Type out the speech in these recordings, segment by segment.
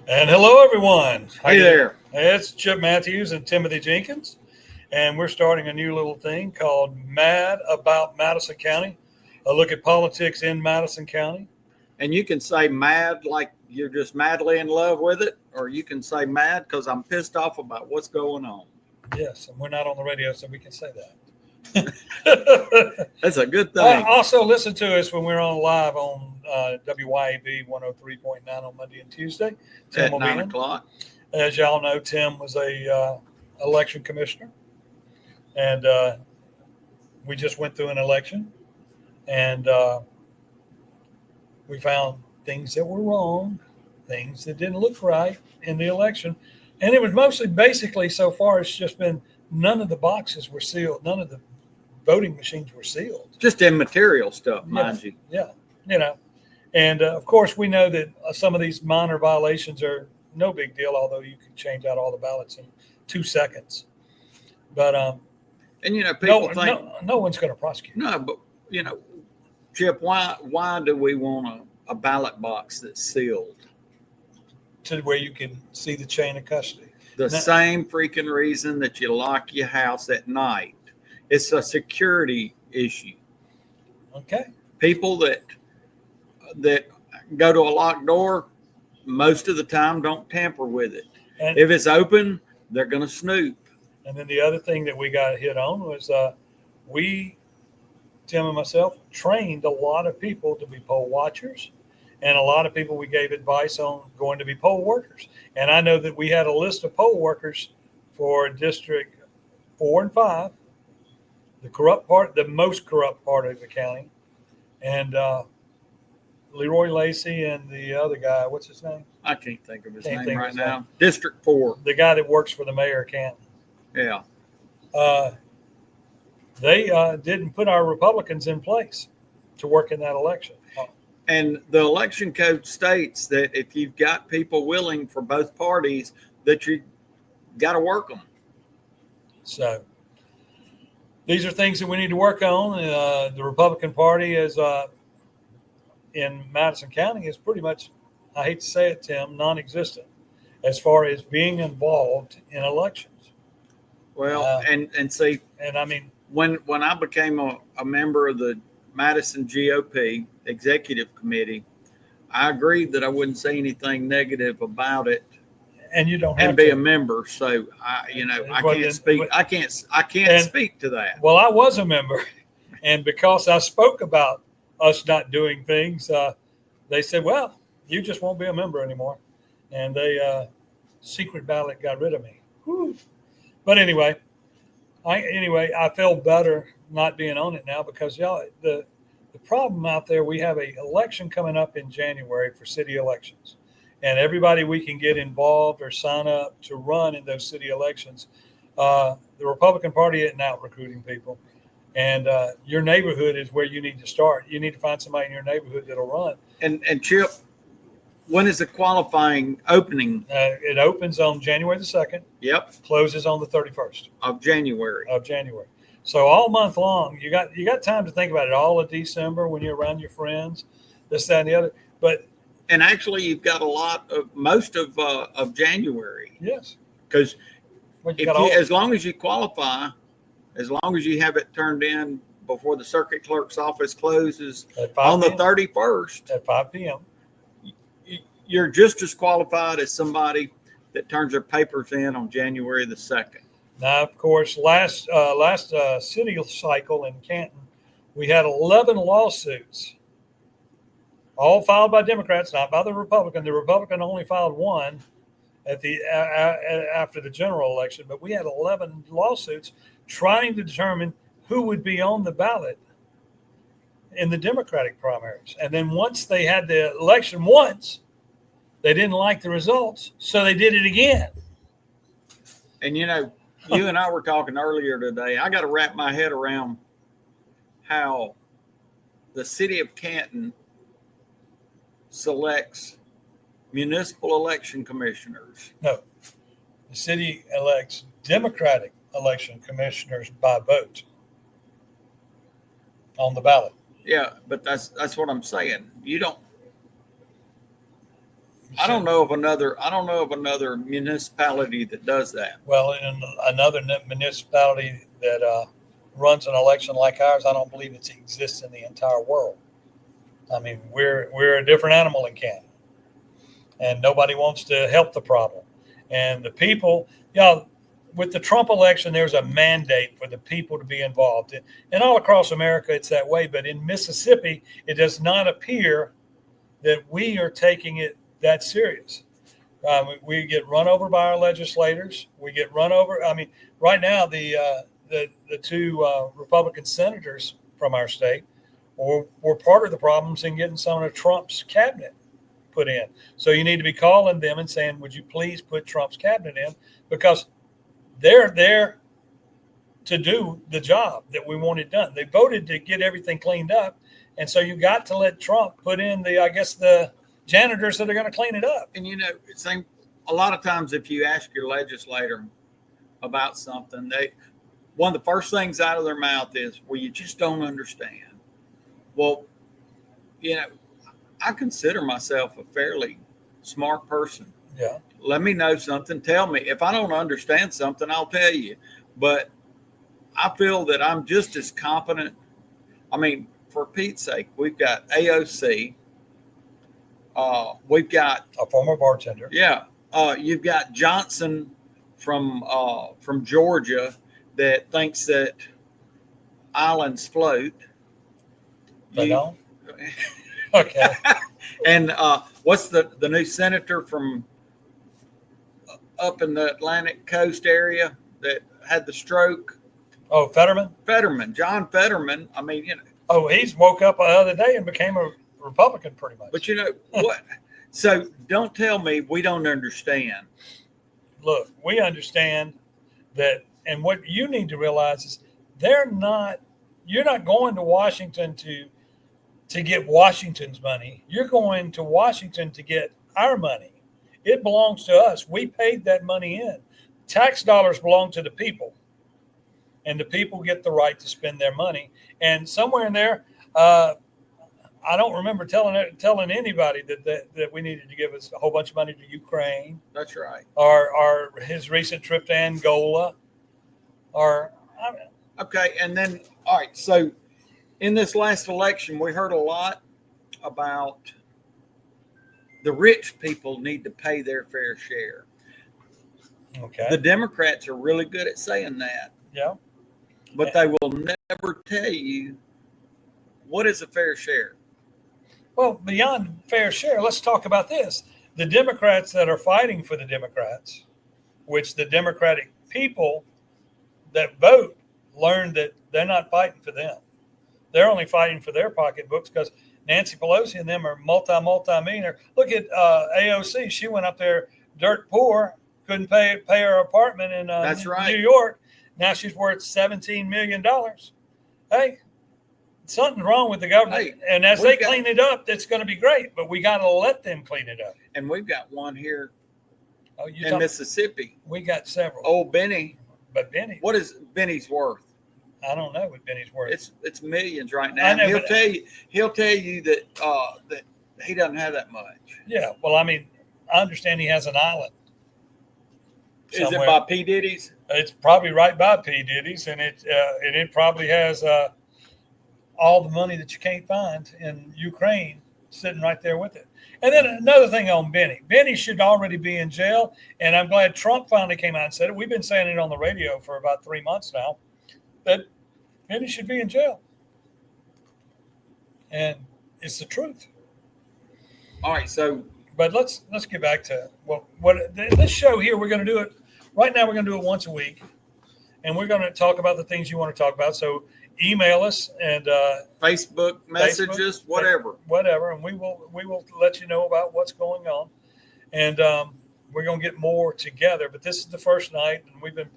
And hello, everyone. Hey there. It's Chip Matthews and Timothy Jenkins, and we're starting a new little thing called Mad About Madison County, a look at politics in Madison County. And you can say mad like you're just madly in love with it, or you can say mad because I'm pissed off about what's going on. Yes, and we're not on the radio, so we can say that. That's a good thing. Also, listen to us when we're on live on WYAB 103.9 on Monday and Tuesday. At 9 o'clock. As y'all know, Tim was a election commissioner, and we just went through an election, and we found things that were wrong, things that didn't look right in the election, and it was mostly basically so far it's just been none of the boxes were sealed, none of the voting machines were sealed. Just immaterial stuff, mind you. Yeah, and of course we know that some of these minor violations are no big deal, although you can change out all the ballots in 2 seconds. But and people think no one's going to prosecute. No, but Chip, why do we want a ballot box that's sealed? To where you can see the chain of custody. Same freaking reason that you lock your house at night. It's a security issue. Okay. People that go to a locked door, most of the time don't tamper with it. And if it's open, they're going to snoop. And then the other thing that we got hit on was Tim and myself, trained a lot of people to be poll watchers. And a lot of people we gave advice on going to be poll workers. And I know that we had a list of poll workers for District 4 and 5, the most corrupt part of the county. And Leroy Lacey and the other guy, what's his name? I can't think of his name right now. District 4. The guy that works for the mayor of Canton. Yeah. They didn't put our Republicans in place to work in that election. And the election code states that if you've got people willing for both parties, that you got to work them. So these are things that we need to work on. The Republican Party is in Madison County is pretty much, I hate to say it, Tim, non-existent as far as being involved in elections. Well, and see, and I mean, when I became a member of the Madison GOP executive committee, I agreed that I wouldn't say anything negative about it, and you don't have and be to. A member. So I can't speak. I can't speak to that. Well, I was a member, and because I spoke about us not doing things, they said, "Well, you just won't be a member anymore," and they secret ballot got rid of me. Whew. But anyway, I feel better not being on it now because y'all the problem out there, we have an election coming up in January for city elections, and everybody we can get involved or sign up to run in those city elections. The Republican Party isn't out recruiting people, and your neighborhood is where you need to start. You need to find somebody in your neighborhood that'll run. And Chip, when is the qualifying opening? It opens on January the 2nd. Yep. Closes on the 31st of January. So all month long, you got time to think about it. All of December when you're around your friends, this, that, and the other. And actually, you've got most of January. Yes. Because as long as you qualify, as long as you have it turned in before the circuit clerk's office closes on the 31st at 5 p.m., you're just as qualified as somebody that turns their papers in on January the 2nd. Now, of course, last city cycle in Canton, we had 11 lawsuits, all filed by Democrats, not by the Republican. The Republican only filed one after the general election, but we had 11 lawsuits trying to determine who would be on the ballot in the Democratic primaries. And then once they had the election once, they didn't like the results, so they did it again. And you and I were talking earlier today. I got to wrap my head around how the city of Canton selects municipal election commissioners. No, the city elects Democratic election commissioners by vote on the ballot. Yeah, but that's what I'm saying. You don't. I don't know of another municipality that does that. Well, in another municipality that runs an election like ours, I don't believe it exists in the entire world. I mean, we're a different animal in Canada, and nobody wants to help the problem. And the people, with the Trump election, there's a mandate for the people to be involved. And all across America, it's that way. But in Mississippi, it does not appear that we are taking it that serious. We get run over by our legislators. We get run over. I mean, right now, the two Republican senators from our state were part of the problems in getting some of Trump's cabinet put in. So you need to be calling them and saying, would you please put Trump's cabinet in? Because they're there to do the job that we wanted done. They voted to get everything cleaned up. And so you got to let Trump put in the janitors that are going to clean it up. And, a lot of times if you ask your legislator about something, one of the first things out of their mouth is, well, you just don't understand. Well, I consider myself a fairly smart person. Yeah. Let me know something. Tell me. If I don't understand something, I'll tell you. But I feel that I'm just as competent. I mean, for Pete's sake, we've got AOC. We've got a former bartender. Yeah. You've got Johnson from Georgia that thinks that islands float. They don't? Okay. And what's the new senator from up in the Atlantic coast area that had the stroke? Oh, Fetterman? John Fetterman. I mean, Oh, he's woke up the other day and became a Republican pretty much. But what? So don't tell me we don't understand. Look, we understand that, and what you need to realize is you're not going to Washington to get Washington's money. You're going to Washington to get our money. It belongs to us. We paid that money in. Tax dollars belong to the people, and the people get the right to spend their money. And somewhere in there, I don't remember telling anybody that we needed to give us a whole bunch of money to Ukraine. That's right. Or his recent trip to Angola. Okay, and then all right. So in this last election, we heard a lot about the rich people need to pay their fair share. Okay. The Democrats are really good at saying that. Yeah. But they will never tell you what is a fair share. Well, beyond fair share, let's talk about this. The Democrats that are fighting for the Democrats, which the Democratic people that vote learned that they're not fighting for them. They're only fighting for their pocketbooks because Nancy Pelosi and them are multi-millionaire. Look at AOC. She went up there dirt poor, couldn't pay her apartment in That's right. New York. Now she's worth $17 million. Hey, something's wrong with the government. Hey, and as they clean it up, that's going to be great. But we got to let them clean it up. And we've got one here in Mississippi. We got several. Old Benny. But Benny. What is Benny's worth? I don't know what Benny's worth. It's millions right now. He'll tell you that that he doesn't have that much. Yeah. Well, I mean, I understand he has an island. Is it by P. Diddy's? It's probably right by P. Diddy's, and it probably has all the money that you can't find in Ukraine sitting right there with it. And then another thing on Benny. Benny should already be in jail, and I'm glad Trump finally came out and said it. We've been saying it on the radio for about 3 months now, that Benny should be in jail. And it's the truth. All right, so. But let's get back to this show here. We're going to do it right now. We're going to do it once a week, and we're going to talk about the things you want to talk about. So email us and Facebook messages, whatever, and we will let you know about what's going on, and we're going to get more together. But this is the first night, and we've been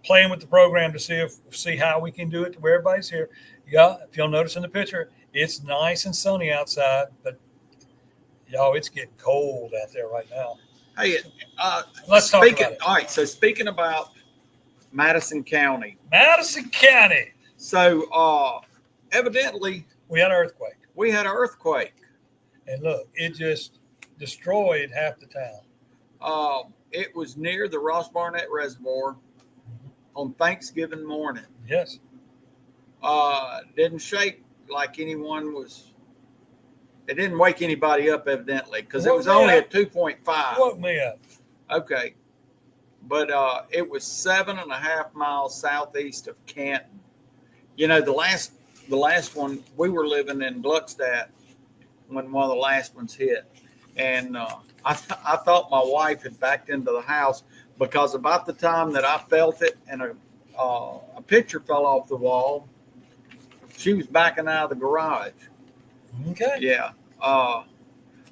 playing with the program to see how we can do it to where everybody's here. Yeah, if you'll notice in the picture, it's nice and sunny outside, but y'all, it's getting cold out there right now. Hey, let's talk about it. All right, so speaking about Madison County. So we evidently had an earthquake. And look, it just destroyed half the town. It was near the Ross Barnett Reservoir on Thanksgiving morning. Yes. Didn't shake like anyone was. It didn't wake anybody up, evidently, because it was only at 2.5. Woke me up. Okay. But it was 7.5 miles southeast of Canton. You know, the last one, we were living in Gluckstadt when one of the last ones hit. And I thought my wife had backed into the house because about the time that I felt it and a picture fell off the wall, she was backing out of the garage. Okay. Yeah.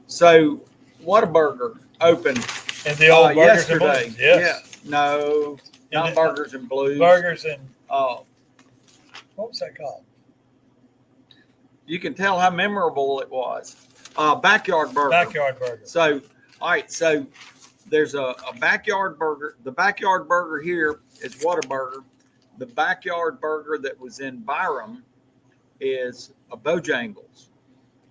So Whataburger opened And the old Burgers and yesterday. Blues. Yes. Yeah. No, not Burgers and Blues. Burgers and what was that called? You can tell how memorable it was. Backyard Burger. Backyard Burger. So, all right. So there's a Backyard Burger. The Backyard Burger here is Whataburger. The Backyard Burger that was in Byram is a Bojangles.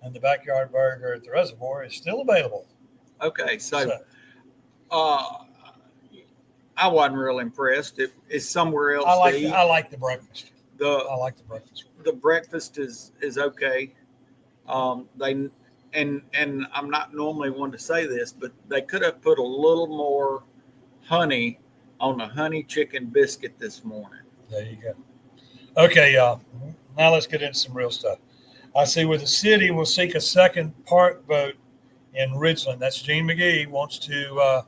And the Backyard Burger at the Reservoir is still available. Okay. So I wasn't real impressed. It's somewhere else to eat. I like the breakfast. I like the breakfast. The breakfast is okay. And I'm not normally one to say this, but they could have put a little more honey on the honey chicken biscuit this morning. There you go. Okay, y'all. Now let's get into some real stuff. I see where the city will seek a second park vote in Ridgeland. That's Gene McGee wants to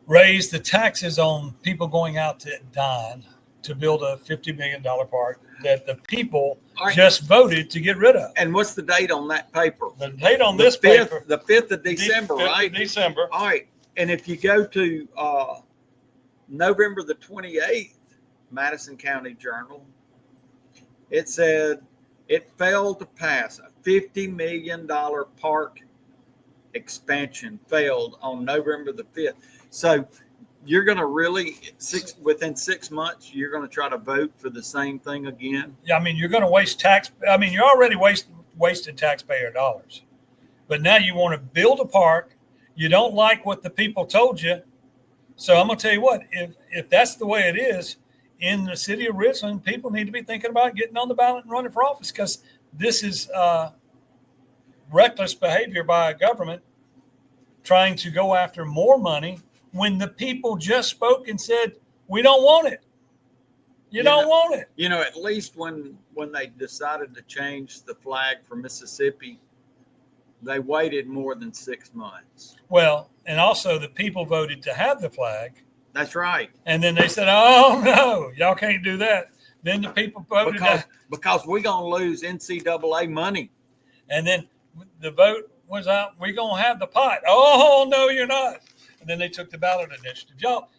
raise the taxes on people going out to dine to build a $50 million park that the people just voted to get rid of. And what's the date on that paper? The date on this paper. The 5th of December, right? December. All right. And if you go to November the 28th, Madison County Journal, it said it failed to pass. A $50 million park expansion failed on November the 5th. So you're going to really, within 6 months, you're going to try to vote for the same thing again? Yeah, I mean, you're going to waste you're already wasted taxpayer dollars. But now you want to build a park. You don't like what the people told you. So I'm going to tell you what, if that's the way it is, in the city of Richland, people need to be thinking about getting on the ballot and running for office, because this is reckless behavior by a government trying to go after more money when the people just spoke and said, we don't want it. You don't want it. You know, at least when they decided to change the flag for Mississippi, they waited more than 6 months. Well, and also the people voted to have the flag. That's right. And then they said, oh, no, y'all can't do that. Then the people voted because we're going to lose NCAA money. And then the vote was out, we're going to have the pot. Oh, no, you're not. And then they took the ballot initiative. Y'all,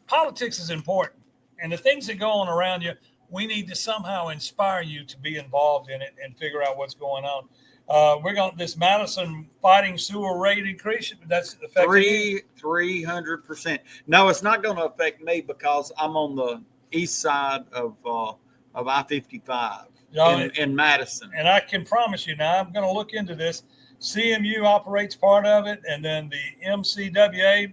politics is important. And the things that go on around you, we need to somehow inspire you to be involved in it and figure out what's going on. We're going this Madison fighting sewer rate increase. That's affecting 300%. No, it's not going to affect me because I'm on the east side of I-55 in Madison. And I can promise you now, I'm going to look into this. CMU operates part of it, and then the MCWA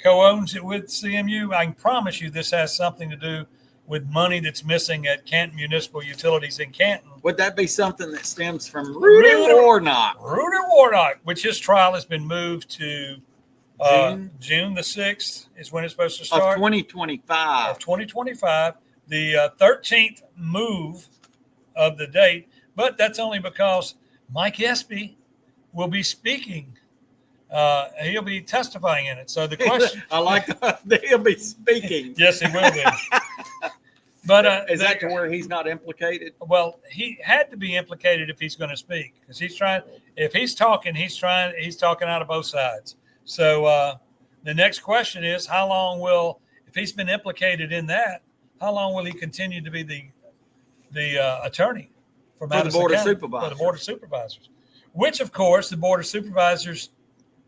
co-owns it with CMU. I can promise you this has something to do with money that's missing at Canton Municipal Utilities in Canton. Would that be something that stems from Rudy Warnock? Rudy Warnock, which his trial has been moved to June the 6th is when it's supposed to start. Of 2025. Of 2025. The 13th move of the date. But that's only because Mike Espy will be speaking. He'll be testifying in it. So the question. I like that. He'll be speaking. Yes, he will be. But is that to where he's not implicated? Well, he had to be implicated if he's going to speak, because he's trying. If he's talking, he's talking out of both sides. So the next question is, how long will, if he's been implicated in that, how long will he continue to be the attorney for Madison the Board County, of Supervisors? For the Board of Supervisors, which of course the Board of Supervisors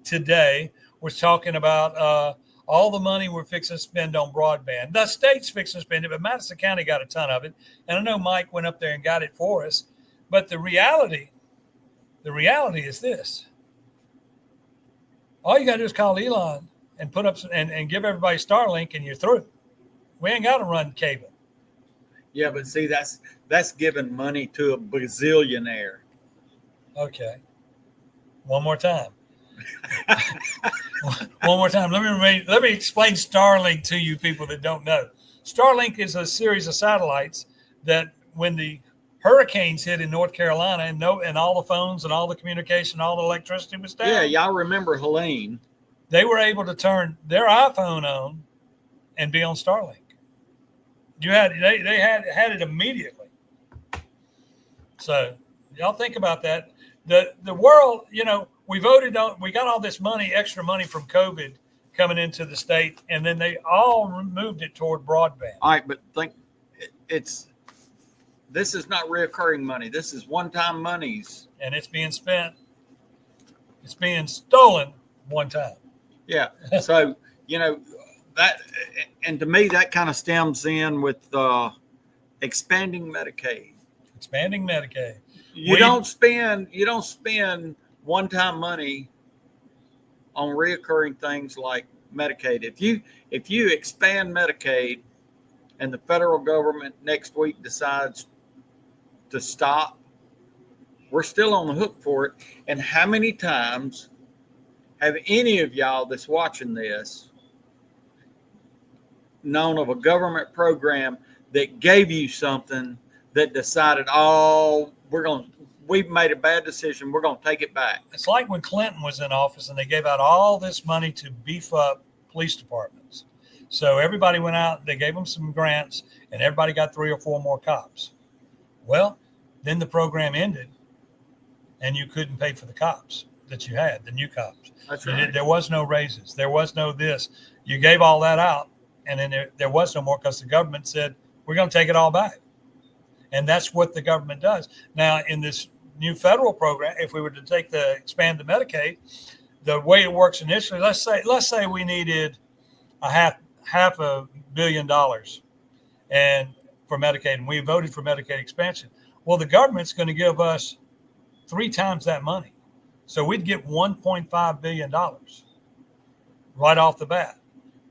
today was talking about. All the money we're fixing to spend on broadband. The state's fixing to spend it, but Madison County got a ton of it. And I know Mike went up there and got it for us. But the reality is this. All you got to do is call Elon and put up and give everybody Starlink, and you're through. We ain't got to run cable. Yeah, but see, that's giving money to a bazillionaire. Okay. One more time. One more time. Let me explain Starlink to you people that don't know. Starlink is a series of satellites that when the hurricanes hit in North Carolina and all the phones and all the communication, all the electricity was down. Yeah, y'all remember Helene. They were able to turn their iPhone on and be on Starlink. They had it immediately. So y'all think about that. The world, we got all this money, extra money from COVID coming into the state, and then they all moved it toward broadband. All right, but think this is not reoccurring money. This is one-time monies. And it's being spent. It's being stolen one time. Yeah. So, that, and to me, that kind of stems in with expanding Medicaid. Expanding Medicaid. You don't spend one-time money on reoccurring things like Medicaid. If you expand Medicaid and the federal government next week decides to stop, we're still on the hook for it. And how many times have any of y'all that's watching this known of a government program that gave you something that decided, we've made a bad decision, we're going to take it back? It's like when Clinton was in office and they gave out all this money to beef up police departments. So everybody went out, they gave them some grants, and everybody got 3 or 4 more cops. Well, then the program ended, and you couldn't pay for the cops that you had, the new cops. That's right. There was no raises. There was no this. You gave all that out, and then there was no more because the government said, we're going to take it all back. And that's what the government does. Now, in this new federal program, if we were to expand the Medicaid, the way it works initially, let's say we needed a half $500 million and for Medicaid, and we voted for Medicaid expansion. Well, the government's going to give us 3 times that money. So we'd get $1.5 billion right off the bat.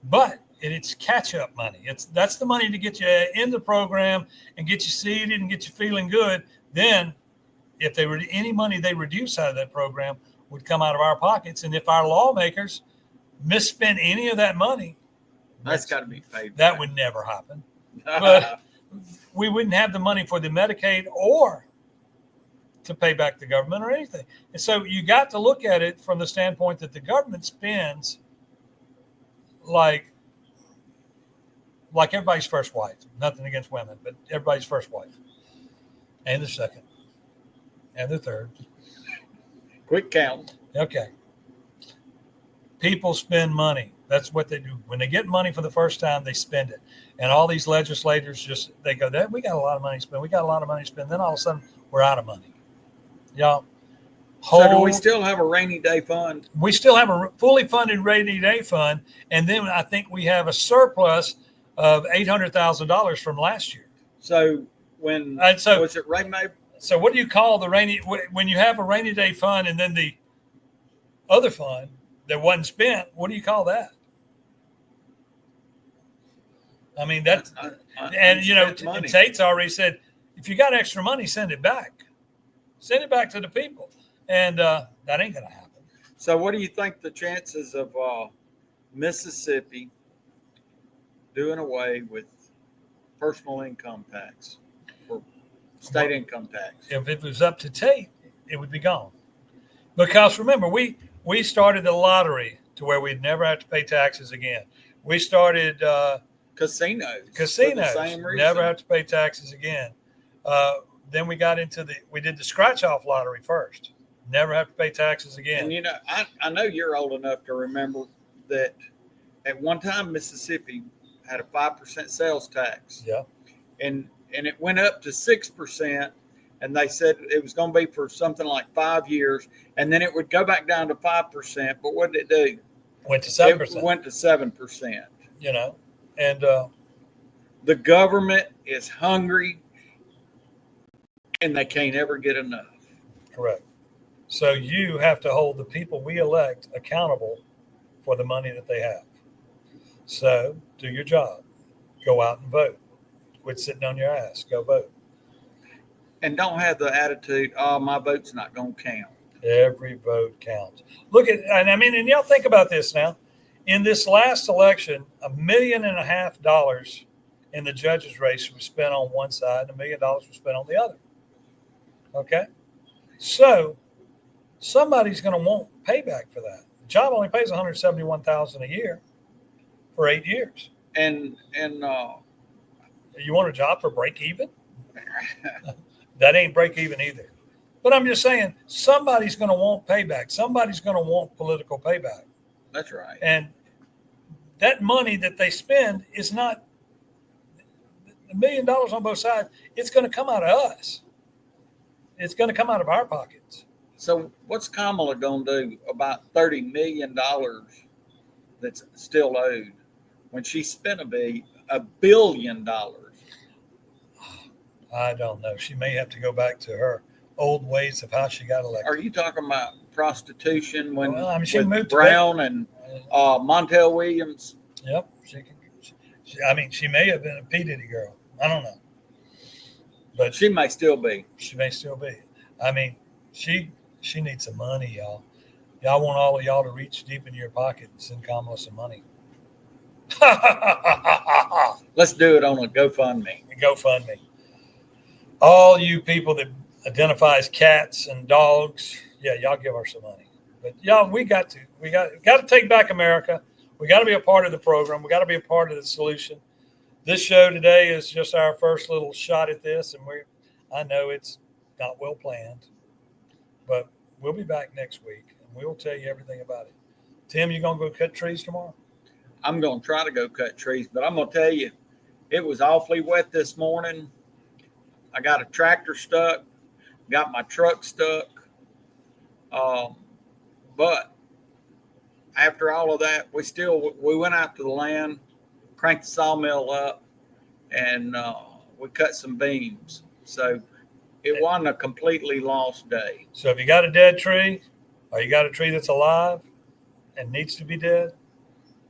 But it's catch-up money. That's the money to get you in the program and get you seated and get you feeling good. Then if they were any money they reduce out of that program would come out of our pockets. And if our lawmakers misspent any of that money, that's got to be paid. That would never happen. But we wouldn't have the money for the Medicaid or to pay back the government or anything. And so you got to look at it from the standpoint that the government spends like everybody's first wife. Nothing against women, but everybody's first wife. And the second. And the third. Quick count. Okay. People spend money. That's what they do. When they get money for the first time, they spend it. And all these legislators they go, we got a lot of money to spend. We got a lot of money to spend. Then all of a sudden, we're out of money. Y'all. So do we still have a rainy day fund? We still have a fully funded rainy day fund. And then I think we have a surplus of $800,000 from last year. So was it rain May? So what do you call when you have a rainy day fund and then the other fund that wasn't spent, what do you call that? I mean, that's, and Tate's already said, if you got extra money, send it back. Send it back to the people. And that ain't going to happen. So what do you think the chances of Mississippi doing away with personal income tax or state income tax? If it was up to Tate, it would be gone. Because remember, we started the lottery to where we'd never have to pay taxes again. We started casinos. Never have to pay taxes again. Then we got we did the scratch off lottery first. Never have to pay taxes again. And I know you're old enough to remember that at one time Mississippi had a 5% sales tax. Yeah. And it went up to 6%. And they said it was going to be for something like 5 years. And then it would go back down to 5%. But what did it do? Went to 7%. It went to 7%. And the government is hungry and they can't ever get enough. Correct. So you have to hold the people we elect accountable for the money that they have. So do your job. Go out and vote. Quit sitting on your ass. Go vote. And don't have the attitude, oh, my vote's not going to count. Every vote counts. Look at, and I mean, and y'all think about this now. In this last election, $1.5 million in the judges' race was spent on one side, and $1 million was spent on the other. Okay? So somebody's going to want payback for that. The job only pays $171,000 a year for 8 years. And You want a job for break even? That ain't break even either. But I'm just saying, somebody's going to want payback. Somebody's going to want political payback. that's right. And that money that they spend is not $1 million on both sides. It's going to come out of us. It's going to come out of our pockets. So what's Kamala going to do about $30 million that's still owed when she spent $1 billion? I don't know. She may have to go back to her old ways of how she got elected. Are you talking about prostitution when Well, I mean, she with moved to Brown and Montel Williams? Yep. I mean, she may have been a P. Diddy girl. I don't know. But She may still be. she may still be. I mean, she needs some money, y'all. Y'all want all of y'all to reach deep into your pocket and send Kamala some money. Let's do it on a GoFundMe. GoFundMe. All you people that identify as cats and dogs, yeah, y'all give her some money. But y'all, we got to take back America. We got to be a part of the program. We got to be a part of the solution. This show today is just our first little shot at this, and I know it's not well planned, but we'll be back next week and we'll tell you everything about it. Tim, you gonna go cut trees tomorrow? I'm going to try to go cut trees, but I'm going to tell you, it was awfully wet this morning. I got a tractor stuck, got my truck stuck. But after all of that, we went out to the land, cranked the sawmill up, and we cut some beams. So it wasn't a completely lost day. So if you got a dead tree, or you got a tree that's alive and needs to be dead,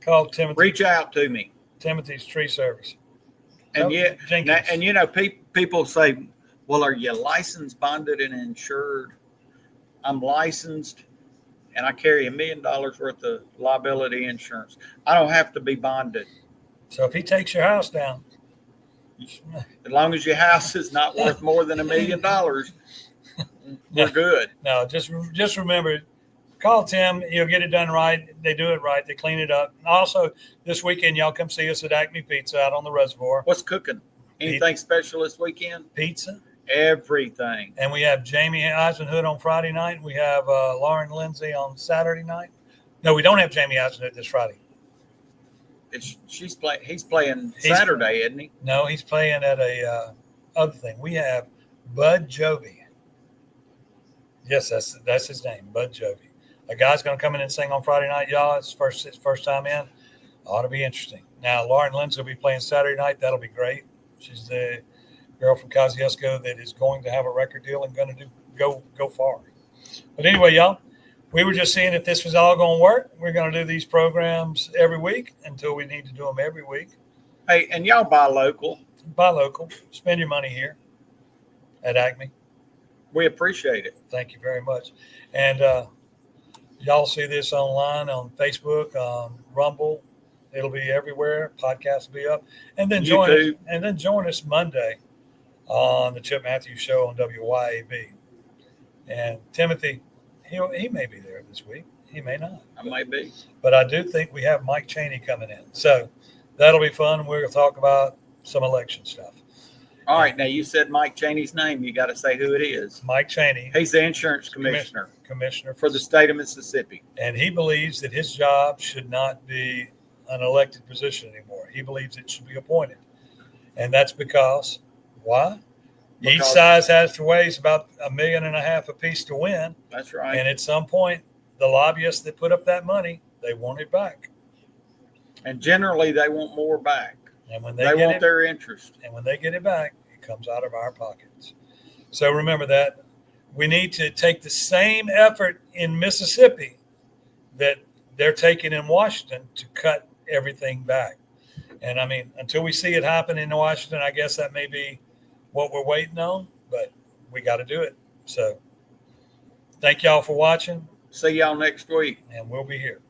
call Timothy. Reach out to me. Timothy's Tree Service. And Jenkins. and you know, people say, well, are you licensed, bonded, and insured? I'm licensed, and I carry $1 million worth of liability insurance. I don't have to be bonded. So if he takes your house down, As long as your house is not worth more than $1 million, we're good. no, just remember, call Tim. He'll get it done right. They do it right. They clean it up. And also, this weekend, y'all come see us at Acme Pizza out on the reservoir. What's cooking? Anything special this weekend? Pizza. Everything. And we have Jamie Eisenhood on Friday night. We have Lauren Lindsay on Saturday night. No, we don't have Jamie Eisenhood this Friday. He's playing Saturday, isn't he? No, he's playing at a other thing. We have Bud Jovi. Yes, that's his name, Bud Jovi. A guy's going to come in and sing on Friday night, y'all. It's his first time in. Ought to be interesting. Now, Lauren Lindsay will be playing Saturday night. That'll be great. She's the girl from Kosciuszko that is going to have a record deal and going to go far. But anyway, y'all, we were just seeing if this was all going to work. We're going to do these programs every week until we need to do them every week. Hey, and y'all buy local. Buy local. Spend your money here at Acme. We appreciate it. Thank you very much. And y'all see this online on Facebook, on Rumble. It'll be everywhere. Podcast will be up. And then join us Monday on the Chip Matthews Show on WYAB. And Timothy, he may be there this week. He may not. I may be. But I do think we have Mike Cheney coming in. So that'll be fun. We're going to talk about some election stuff. All right. Now, you said Mike Cheney's name. You got to say who it is. Mike Cheney. He's the insurance commissioner. Commissioner for the state of Mississippi. And he believes that his job should not be an elected position anymore. He believes it should be appointed. And that's because, why? Each side has to raise about $1.5 million a piece to win. That's right. And at some point, the lobbyists that put up that money, they want it back. And generally, they want more back. And when they want their interest. And when they get it back, it comes out of our pockets. So remember that. we need to take the same effort in Mississippi that they're taking in Washington to cut everything back. And I mean, until we see it happen in Washington, I guess that may be what we're waiting on, but we got to do it. So thank y'all for watching. See y'all next week. And we'll be here.